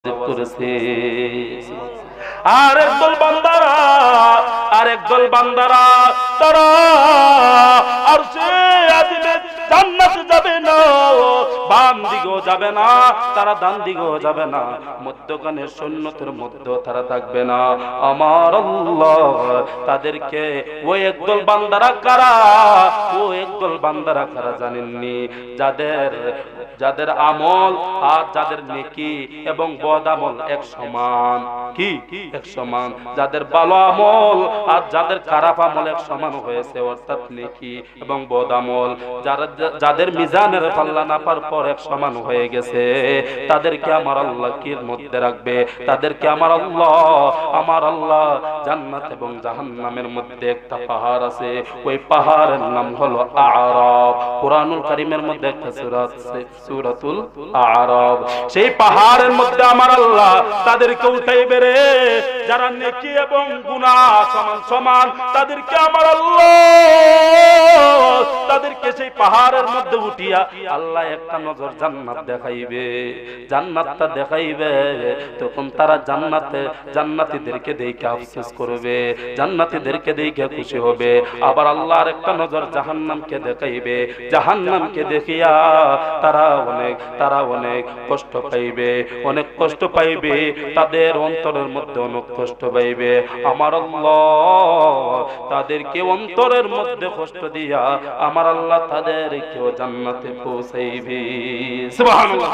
ওয়াজিব করেছে। আর একদল বান্দারা তারা আরশে আজিমে জান্নাতে যাবে না, বাম দিকেও যাবে না, তারা ডান দিকেও যাবে না, মধ্যখানে সুন্নতের মধ্যে তারা থাকবে না। আমার আল্লাহ তাদেরকে ওই একদল বান্দারা কারা, জানেননি? যাদের আমল আর যাদের নেকি এবং বদ আমল এক সমান। কি এক সমান? যাদের ভালো আমল আর যাদের খারাপ আমল এক সমান হয়েছে, অর্থাৎ নেকি এবং বদ আমল যাদের মিজানের পাল্লা নাপার পর এক সমান হয়ে গেছে, তাদেরকে আমার আল্লাহ কির মধ্যে রাখবে? তাদেরকে আমার আল্লাহ জান্নাত এবং জাহান্নামের মধ্যে একটা পাহাড় আছে, ওই পাহাড়ের নাম হলো আরাব। কুরআনুল কারীমের মধ্যে একটা সূরা আছে, সূরাতুল আরাব। সেই পাহাড়ের মধ্যে আমার আল্লাহ তাদেরকে উঠাইবে রে, যারা নেকি এবং গুনাহ সমান সমান, তাদেরকে আমার আল্লাহ তাদেরকে সেই পাহাড়ের মধ্যে উঠিয়া আল্লাহ একটা নজর জান্নাত দেখাইবে, জান্নাতটা দেখাইবে। তখন তারা জান্নাতীদেরকে দেখে আফসোস করবে, জান্নাতীদেরকে দেখে খুশি হবে। আবার আল্লাহ আরেকটা নজর জাহান্নামকে দেখাইবে, জাহান্নামকে দেখিয়া তারা অনেক কষ্ট পাইবে, অনেক কষ্ট পাইবে, তাদের অন্তরের মধ্যে অনেক কষ্ট পাইবে। আমার আল্লাহ তাদেরকে অন্তরের মধ্যে কষ্ট দিয়া আমার আল্লাহ তাদেরকেও জান্নাতে পৌঁছাইবে। সুবহানাল্লাহ।